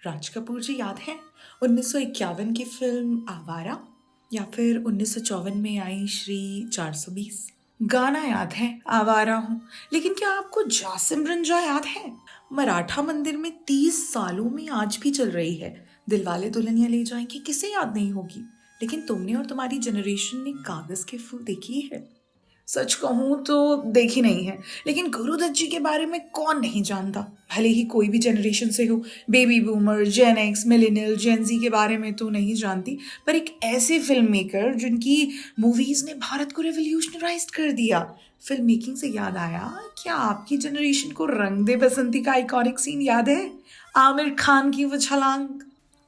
राज कपूर जी याद है 1951 की फिल्म आवारा या फिर 1954 में आई श्री 420। गाना याद है आवारा हूँ, लेकिन क्या आपको जा सिमरन जा याद है? मराठा मंदिर में 30 सालों में आज भी चल रही है। दिलवाले दुल्हनिया ले जाएंगे किसे याद नहीं होगी। लेकिन तुमने और तुम्हारी जनरेशन ने कागज के फूल देखी है? सच कहूँ तो देखी नहीं है, लेकिन गुरुदत्त जी के बारे में कौन नहीं जानता। भले ही कोई भी जनरेशन से हो, बेबी बूमर, जेन एक्स, मिलेनियल, जेन जी के बारे में तो नहीं जानती, पर एक ऐसे फिल्म मेकर जिनकी मूवीज ने भारत को रेवोल्यूशनराइज कर दिया। फिल्म मेकिंग से याद आया, क्या आपकी जनरेशन को रंग दे बसंती का आइकॉनिक सीन याद है? आमिर खान की वो छलांग।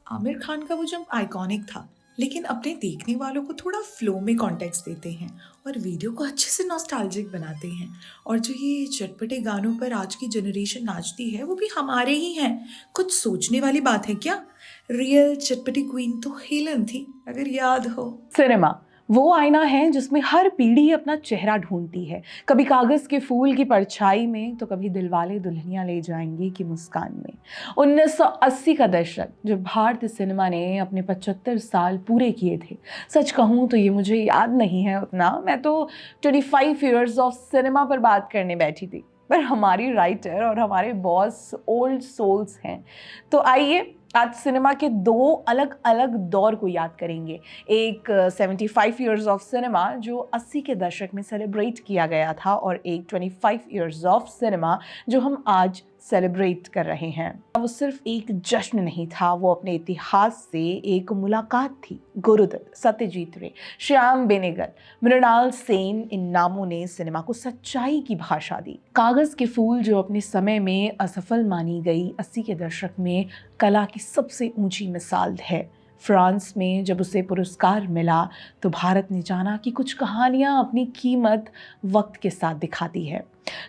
आमिर खान का वो जब आइकॉनिक था, लेकिन अपने देखने वालों को थोड़ा फ्लो में कॉन्टेक्स्ट देते हैं और वीडियो को अच्छे से नॉस्टैल्जिक बनाते हैं। और जो ये चटपटे गानों पर आज की जनरेशन नाचती है वो भी हमारे ही हैं। कुछ सोचने वाली बात है क्या? रियल चटपटी क्वीन तो हेलन थी, अगर याद हो। सिनेमा वो आईना है जिसमें हर पीढ़ी अपना चेहरा ढूंढती है, कभी कागज के फूल की परछाई में तो कभी दिलवाले दुल्हनिया ले जाएंगे की मुस्कान में। 1980 का दशक जब भारतीय सिनेमा ने अपने 75 साल पूरे किए थे। सच कहूँ तो ये मुझे याद नहीं है उतना, मैं तो 25 ईयर्स ऑफ सिनेमा पर बात करने बैठी थी। पर हमारी राइटर और हमारे बॉस ओल्ड सोल्स हैं, तो आइए आज सिनेमा के दो अलग अलग दौर को याद करेंगे। एक 75 ईयर्स ऑफ सिनेमा जो 80 के दशक में सेलिब्रेट किया गया था, और एक 25 ईयर्स ऑफ सिनेमा जो हम आज सेलिब्रेट कर रहे हैं। वो सिर्फ एक जश्न नहीं था, वो अपने इतिहास से एक मुलाकात थी। गुरुदत्त, सत्यजीत रे, श्याम बेनेगल, मृणाल सेन, इन नामों ने सिनेमा को सच्चाई की भाषा दी। कागज के फूल जो अपने समय में असफल मानी गई, 80 के दशक में कला की सबसे ऊंची मिसाल है। फ्रांस में जब उसे पुरस्कार मिला तो भारत ने जाना कि कुछ कहानियां अपनी कीमत वक्त के साथ दिखाती है।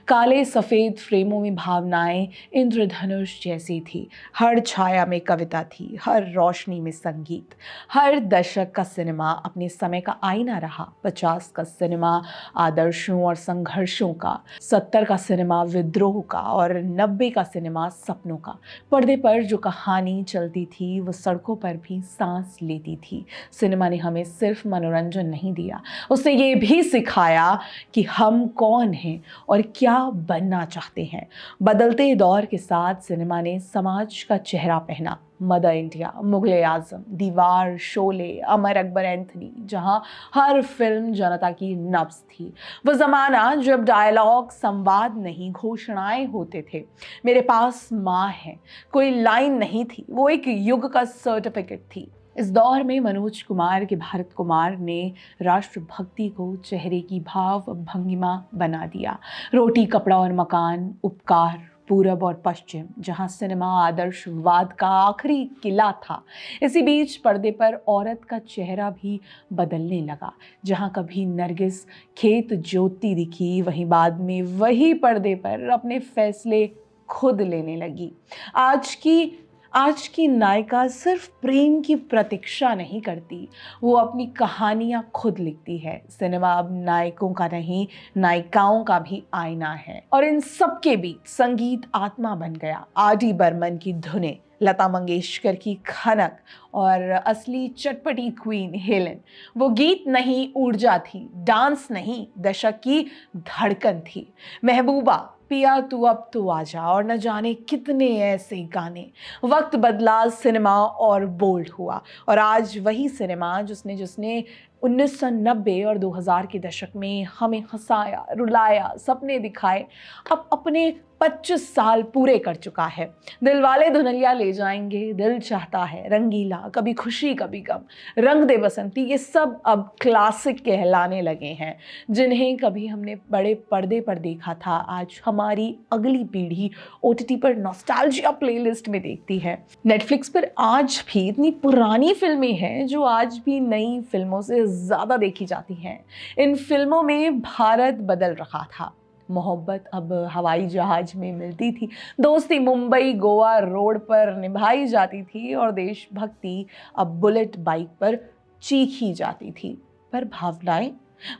काले सफ़ेद फ्रेमों में भावनाएं इंद्रधनुष जैसी थी। हर छाया में कविता थी, हर रोशनी में संगीत। हर दशक का सिनेमा अपने समय का आईना रहा। 50 का सिनेमा आदर्शों और संघर्षों का, 70 का सिनेमा विद्रोह का, और 90 का सिनेमा सपनों का। पर्दे पर जो कहानी चलती थी वो सड़कों पर भी सांस लेती थी। सिनेमा ने हमें सिर्फ मनोरंजन नहीं दिया, उसने ये भी सिखाया कि हम कौन हैं और क्या बनना चाहते हैं। बदलते दौर के साथ सिनेमा ने समाज का चेहरा पहना। मदर इंडिया, मुगले आजम, दीवार, शोले, अमर अकबर एंथनी, जहां हर फिल्म जनता की नब्ज थी। वो जमाना जब डायलॉग संवाद नहीं, घोषणाएं होते थे। मेरे पास माँ है, कोई लाइन नहीं थी, वो एक युग का सर्टिफिकेट थी। इस दौर में मनोज कुमार के भारत कुमार ने राष्ट्रभक्ति को चेहरे की भाव भंगिमा बना दिया। रोटी, कपड़ा और मकान, उपकार, पूरब और पश्चिम, जहां सिनेमा आदर्शवाद का आखिरी किला था। इसी बीच पर्दे पर औरत का चेहरा भी बदलने लगा। जहां कभी नरगिस खेत जोतती दिखी, वहीं बाद में वही पर्दे पर अपने फैसले खुद लेने लगी। आज की नायिका सिर्फ प्रेम की प्रतीक्षा नहीं करती, वो अपनी कहानियां खुद लिखती है। सिनेमा अब नायकों का नहीं, नायिकाओं का भी आईना है। और इन सब के बीच संगीत आत्मा बन गया। आर.डी. बर्मन की धुनें, लता मंगेशकर की खनक और असली चटपटी क्वीन हेलेन। वो गीत नहीं, ऊर्जा थी। डांस नहीं, दशक की धड़कन थी। महबूबा, पिया तू अब तो आजा, और न जाने कितने ऐसे गाने। वक्त बदला, सिनेमा और बोल्ड हुआ, और आज वही सिनेमा जिसने जिसने 1990 और 2000 के दशक में हमें हंसाया, रुलाया, सपने दिखाए, अब अपने 25 साल पूरे कर चुका है। दिलवाले दुल्हनिया ले जाएंगे, दिल चाहता है, रंगीला, कभी खुशी कभी गम, रंग दे बसंती, ये सब अब क्लासिक कहलाने लगे हैं। जिन्हें कभी हमने बड़े पर्दे पर देखा था, आज हमारी अगली पीढ़ी OTT पर नॉस्टैल्जिया प्लेलिस्ट में देखती है। नेटफ्लिक्स पर आज भी इतनी पुरानी फिल्में हैं जो आज भी नई फिल्मों से ज़्यादा देखी जाती हैं। इन फिल्मों में भारत बदल रहा था। मोहब्बत अब हवाई जहाज में मिलती थी, दोस्ती मुंबई गोवा रोड पर निभाई जाती थी, और देशभक्ति अब बुलेट बाइक पर चीखी जाती थी। पर भावनाएं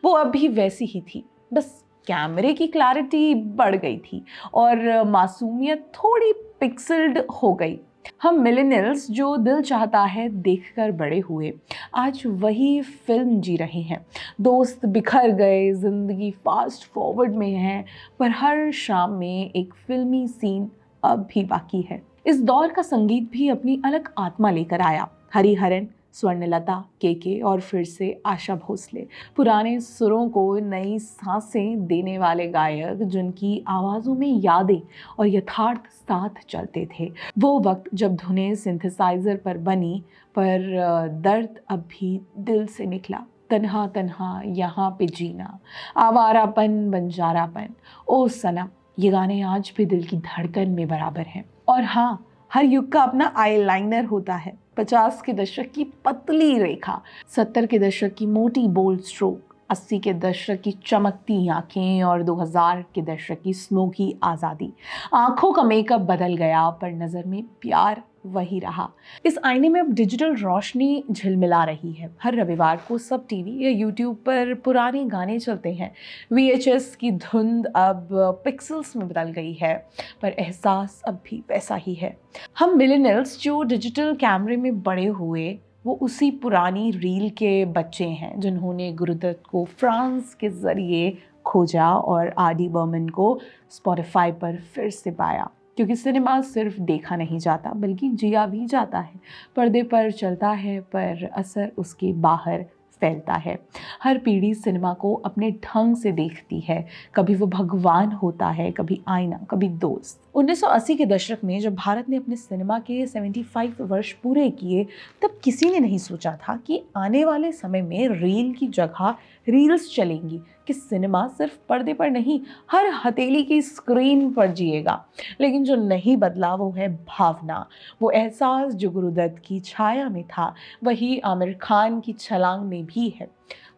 वो अब भी वैसी ही थी, बस कैमरे की क्लैरिटी बढ़ गई थी और मासूमियत थोड़ी पिक्सेल्ड हो गई। हम मिलेनियल्स जो दिल चाहता है देखकर बड़े हुए, आज वही फिल्म जी रहे हैं। दोस्त बिखर गए, जिंदगी फास्ट फॉरवर्ड में है, पर हर शाम में एक फिल्मी सीन अब भी बाकी है। इस दौर का संगीत भी अपनी अलग आत्मा लेकर आया। हरिहरन, स्वर्णलता, केके और फिर से आशा भोसले, पुराने सुरों को नई सांसें देने वाले गायक जिनकी आवाज़ों में यादें और यथार्थ साथ चलते थे। वो वक्त जब धुनें सिंथेसाइजर पर बनी, पर दर्द अब भी दिल से निकला। तन्हा तन्हा यहाँ पे जीना, आवारापन बंजारापन, ओ सनम, ये गाने आज भी दिल की धड़कन में बराबर हैं। और हाँ, हर युग का अपना आईलाइनर होता है। 50 के दशक की पतली रेखा, 70 के दशक की मोटी बोल्ड स्ट्रोक, 80 के दशक की चमकती आंखें और 2000 के दशक की स्मोकी आज़ादी। आंखों का मेकअप बदल गया, पर नज़र में प्यार वही रहा। इस आईने में अब डिजिटल रोशनी झिलमिला रही है। हर रविवार को सब टीवी या यूट्यूब पर पुराने गाने चलते हैं। VHS की धुंध अब पिक्सेल्स में बदल गई है, पर एहसास अब भी वैसा ही है। हम मिलेनियल्स जो डिजिटल कैमरे में बड़े हुए, वो उसी पुरानी रील के बच्चे हैं जिन्होंने गुरुदत्त को फ्रांस के ज़रिए खोजा और आर.डी. बर्मन को स्पॉटिफाई पर फिर से पाया। क्योंकि सिनेमा सिर्फ देखा नहीं जाता, बल्कि जिया भी जाता है। पर्दे पर चलता है, पर असर उसके बाहर फैलता है। हर पीढ़ी सिनेमा को अपने ढंग से देखती है। कभी वो भगवान होता है, कभी आईना, कभी दोस्त। 1980 के दशक में जब भारत ने अपने सिनेमा के 75 वर्ष पूरे किए, तब किसी ने नहीं सोचा था कि आने वाले समय में रील की जगह रील्स चलेंगी, कि सिनेमा सिर्फ पर्दे पर नहीं, हर हथेली की स्क्रीन पर जिएगा। लेकिन जो नहीं बदला वो है भावना, वो एहसास जो गुरुदत्त की छाया में था, वही आमिर खान की छलांग में भी है।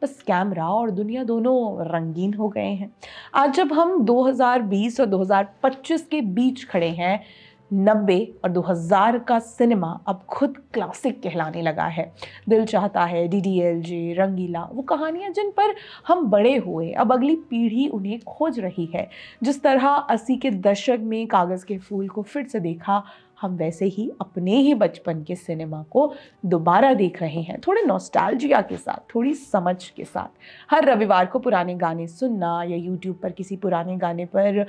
बस कैमरा और दुनिया दोनों रंगीन हो गए हैं। आज जब हम 2020 और 2025 के बीच खड़े हैं, 90 और 2000 का सिनेमा अब खुद क्लासिक कहलाने लगा है। दिल चाहता है, DDLJ, रंगीला, वो कहानियाँ जिन पर हम बड़े हुए, अब अगली पीढ़ी उन्हें खोज रही है। जिस तरह 80 के दशक में कागज़ के फूल को फिर से देखा, हम वैसे ही अपने ही बचपन के सिनेमा को दोबारा देख रहे हैं, थोड़े नॉस्टैल्जिया के साथ, थोड़ी समझ के साथ। हर रविवार को पुराने गाने सुनना या यूट्यूब पर किसी पुराने गाने पर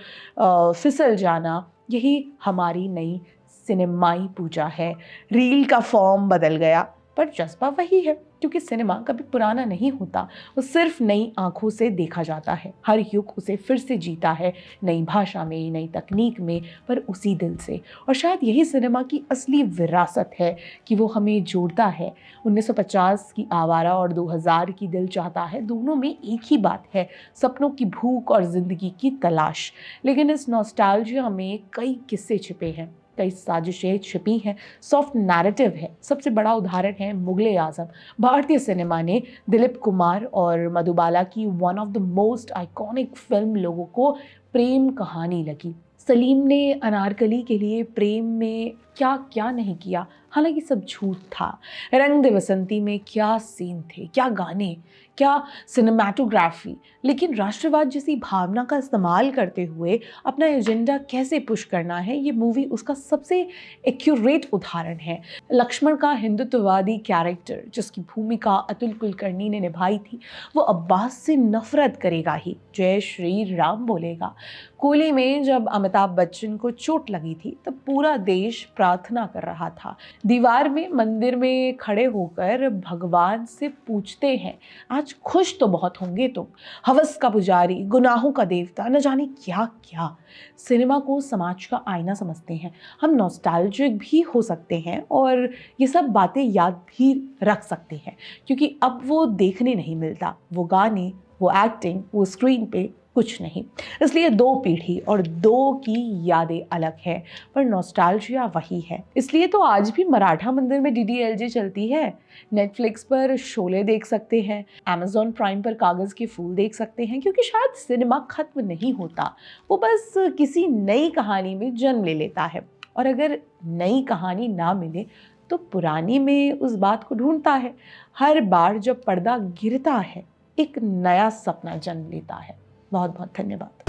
फिसल जाना, यही हमारी नई सिनेमाई पूजा है। रील का फॉर्म बदल गया, पर जज्बा वही है, क्योंकि सिनेमा कभी पुराना नहीं होता, वो सिर्फ नई आंखों से देखा जाता है। हर युग उसे फिर से जीता है, नई भाषा में, नई तकनीक में, पर उसी दिल से। और शायद यही सिनेमा की असली विरासत है कि वो हमें जोड़ता है। 1950 की आवारा और 2000 की दिल चाहता है, दोनों में एक ही बात है, सपनों की भूख और जिंदगी की तलाश। लेकिन इस नॉस्टैल्जिया में कई किस्से छिपे हैं, कई साजिशें छिपी हैं, सॉफ्ट नैरेटिव है। सबसे बड़ा उदाहरण है मुगले आजम। भारतीय सिनेमा ने दिलीप कुमार और मधुबाला की one of the most iconic film लोगों को प्रेम कहानी लगी। सलीम ने अनारकली के लिए प्रेम में क्या क्या नहीं किया, हालांकि सब झूठ था। रंग दे बसंती में क्या सीन थे, क्या गाने, क्या सिनेमाटोग्राफी, लेकिन राष्ट्रवाद जैसी भावना का इस्तेमाल करते हुए अपना एजेंडा कैसे पुश करना है, ये मूवी उसका सबसे एक्यूरेट उदाहरण है। लक्ष्मण का हिंदुत्ववादी कैरेक्टर, जिसकी भूमिका अतुल कुलकर्णी ने निभाई थी, वो अब्बास से नफरत करेगा ही, जय श्री राम बोलेगा। कोली में जब अमिताभ बच्चन को चोट लगी थी, तब पूरा देश प्रार्थना कर रहा था। दीवार में मंदिर में खड़े होकर भगवान से पूछते हैं, आज खुश तो बहुत होंगे तुम। हवस का पुजारी, गुनाहों का देवता, न जाने क्या क्या। सिनेमा को समाज का आईना समझते हैं। हम नॉस्टैल्जिक भी हो सकते हैं और ये सब बातें याद भी रख सकते हैं, क्योंकि अब वो देखने नहीं मिलता, वो गाने, वो एक्टिंग, वो स्क्रीन पे कुछ नहीं। इसलिए दो पीढ़ी और दो की यादें अलग हैं, पर नॉस्टैल्जिया वही है। इसलिए तो आज भी मराठा मंदिर में DDLJ चलती है, नेटफ्लिक्स पर शोले देख सकते हैं, Amazon प्राइम पर कागज़ के फूल देख सकते हैं, क्योंकि शायद सिनेमा खत्म नहीं होता, वो बस किसी नई कहानी में जन्म ले लेता है। और अगर नई कहानी ना मिले तो पुरानी में उस बात को ढूंढता है। हर बार जब पर्दा गिरता है, एक नया सपना जन्म लेता है। बहुत बहुत धन्यवाद।